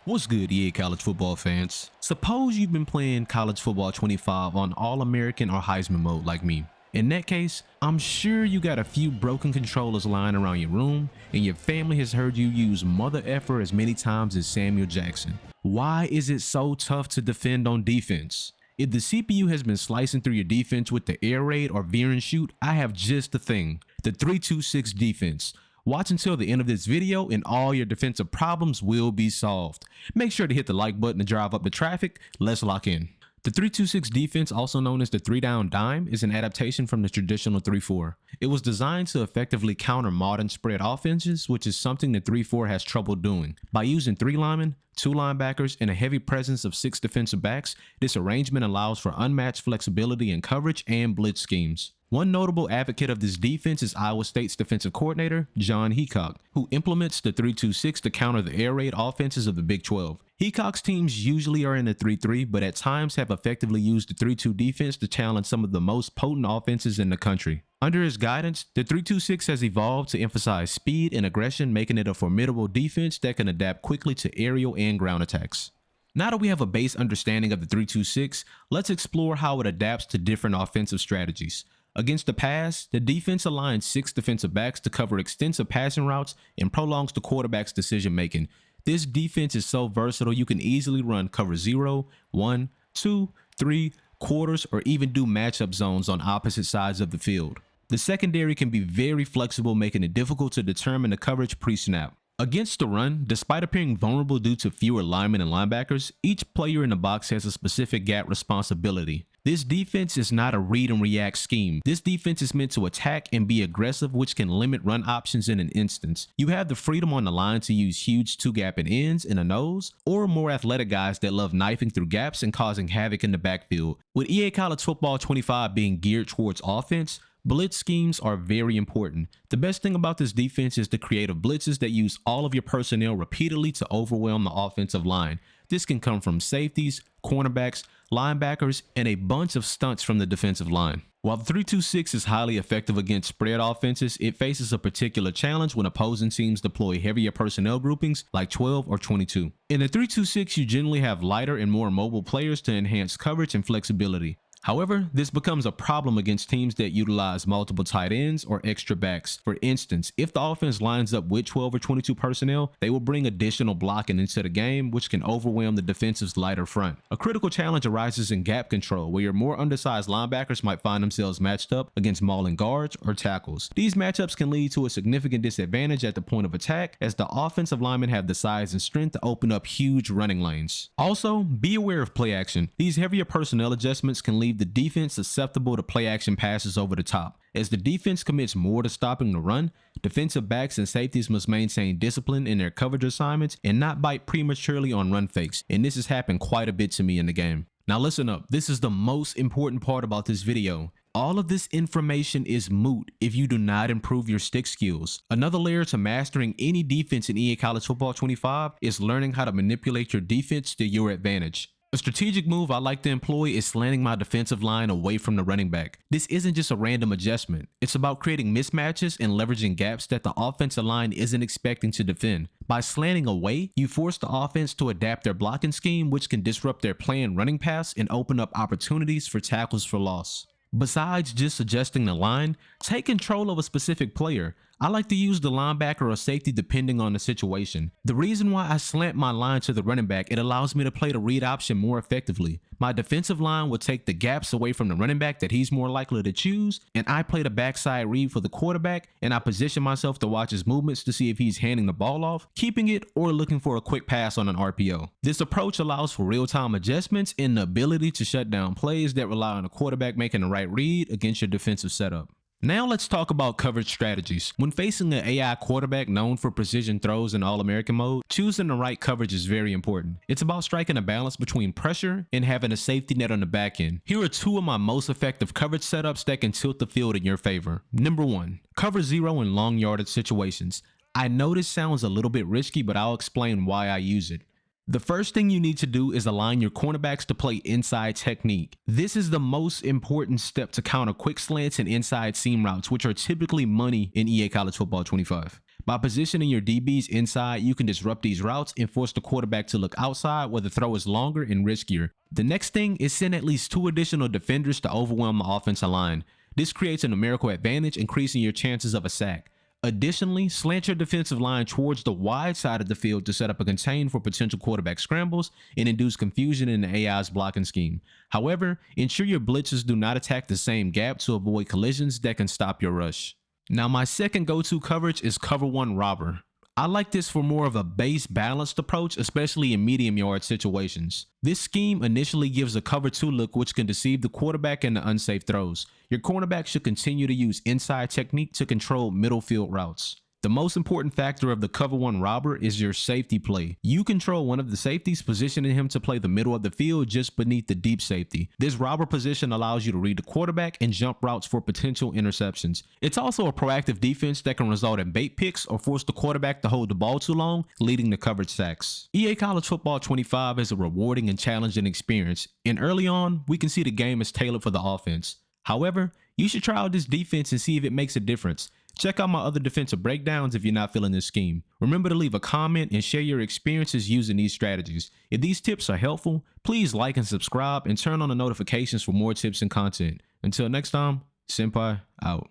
What's good, EA college football fans? Suppose you've been playing college football 25 on All-American or Heisman mode like me. In that case, I'm sure you got a few broken controllers lying around your room, and your family has heard you use mother effer as many times as Samuel Jackson. Why is it so tough to defend on defense? If the CPU has been slicing through your defense with the air raid or veer and shoot, I have just the thing, the 3-2-6 defense. Watch until the end of this video and all your defensive problems will be solved. Make sure to hit the like button to drive up the traffic. Let's lock in. The 3-2-6 defense, also known as the 3-down dime, is an adaptation from the traditional 3-4. It was designed to effectively counter modern spread offenses, which is something the 3-4 has trouble doing. By using 3 linemen, 2 linebackers, and a heavy presence of 6 defensive backs, this arrangement allows for unmatched flexibility in coverage and blitz schemes. One notable advocate of this defense is Iowa State's defensive coordinator, John Heacock, who implements the 3-2-6 to counter the air raid offenses of the Big 12. Heacock's teams usually are in the 3-3, but at times have effectively used the 3-2 defense to challenge some of the most potent offenses in the country. Under his guidance, the 3-2-6 has evolved to emphasize speed and aggression, making it a formidable defense that can adapt quickly to aerial and ground attacks. Now that we have a base understanding of the 3-2-6, let's explore how it adapts to different offensive strategies. Against the pass, the defense aligns 6 defensive backs to cover extensive passing routes and prolongs the quarterback's decision making. This defense is so versatile you can easily run cover 0, 1, 2, 3, quarters, or even do matchup zones on opposite sides of the field. The secondary can be very flexible, making it difficult to determine the coverage pre-snap. Against the run, despite appearing vulnerable due to fewer linemen and linebackers, each player in the box has a specific gap responsibility. This defense is not a read and react scheme. This defense is meant to attack and be aggressive, which can limit run options in an instance. You have the freedom on the line to use huge 2-gapping ends in a nose, or more athletic guys that love knifing through gaps and causing havoc in the backfield. With EA College Football 25 being geared towards offense, blitz schemes are very important. The best thing about this defense is the creative blitzes that use all of your personnel repeatedly to overwhelm the offensive line. This can come from safeties, cornerbacks, linebackers, and a bunch of stunts from the defensive line. While the 3-2-6 is highly effective against spread offenses, it faces a particular challenge when opposing teams deploy heavier personnel groupings like 12 or 22. In the 3-2-6, you generally have lighter and more mobile players to enhance coverage and flexibility. However, this becomes a problem against teams that utilize multiple tight ends or extra backs. For instance, if the offense lines up with 12 or 22 personnel, they will bring additional blocking into the game, which can overwhelm the defense's lighter front. A critical challenge arises in gap control, where your more undersized linebackers might find themselves matched up against mauling guards or tackles. These matchups can lead to a significant disadvantage at the point of attack, as the offensive linemen have the size and strength to open up huge running lanes. Also, be aware of play action. These heavier personnel adjustments can leave the defense susceptible to play action passes over the top. As the defense commits more to stopping the run, defensive backs and safeties must maintain discipline in their coverage assignments and not bite prematurely on run fakes, and this has happened quite a bit to me in the game. Now listen up, this is the most important part about this video. All of this information is moot if you do not improve your stick skills. Another layer to mastering any defense in EA College Football 25 is learning how to manipulate your defense to your advantage. A strategic move I like to employ is slanting my defensive line away from the running back. This isn't just a random adjustment. It's about creating mismatches and leveraging gaps that the offensive line isn't expecting to defend. By slanting away, you force the offense to adapt their blocking scheme, which can disrupt their planned running pass and open up opportunities for tackles for loss. Besides just adjusting the line, take control of a specific player. I like to use the linebacker or safety depending on the situation. The reason why I slant my line to the running back, it allows me to play the read option more effectively. My defensive line will take the gaps away from the running back that he's more likely to choose, and I play the backside read for the quarterback, and I position myself to watch his movements to see if he's handing the ball off, keeping it, or looking for a quick pass on an RPO. This approach allows for real-time adjustments and the ability to shut down plays that rely on the quarterback making the right read against your defensive setup. Now let's talk about coverage strategies. When facing an AI quarterback known for precision throws in All-American mode, choosing the right coverage is very important. It's about striking a balance between pressure and having a safety net on the back end. Here are 2 of my most effective coverage setups that can tilt the field in your favor. Number 1, cover 0 in long yardage situations. I know this sounds a little bit risky, but I'll explain why I use it. The first thing you need to do is align your cornerbacks to play inside technique. This is the most important step to counter quick slants and inside seam routes, which are typically money in EA College Football 25. By positioning your DBs inside, you can disrupt these routes and force the quarterback to look outside where the throw is longer and riskier. The next thing is send at least 2 additional defenders to overwhelm the offensive line. This creates a numerical advantage, increasing your chances of a sack. Additionally, slant your defensive line towards the wide side of the field to set up a contain for potential quarterback scrambles and induce confusion in the AI's blocking scheme. However, ensure your blitzers do not attack the same gap to avoid collisions that can stop your rush. Now, my second go-to coverage is cover 1 robber. I like this for more of a base balanced approach, especially in medium yard situations. This scheme initially gives a cover 2 look, which can deceive the quarterback in the unsafe throws. Your cornerback should continue to use inside technique to control middle field routes. The most important factor of the cover 1 robber is your safety play. You control one of the safeties, positioning him to play the middle of the field just beneath the deep safety. This robber position allows you to read the quarterback and jump routes for potential interceptions. It's also a proactive defense that can result in bait picks or force the quarterback to hold the ball too long, leading to coverage sacks. EA College Football 25 is a rewarding and challenging experience, and early on, we can see the game is tailored for the offense. However, you should try out this defense and see if it makes a difference. Check out my other defensive breakdowns if you're not feeling this scheme. Remember to leave a comment and share your experiences using these strategies. If these tips are helpful, please like and subscribe and turn on the notifications for more tips and content. Until next time, Senpai out.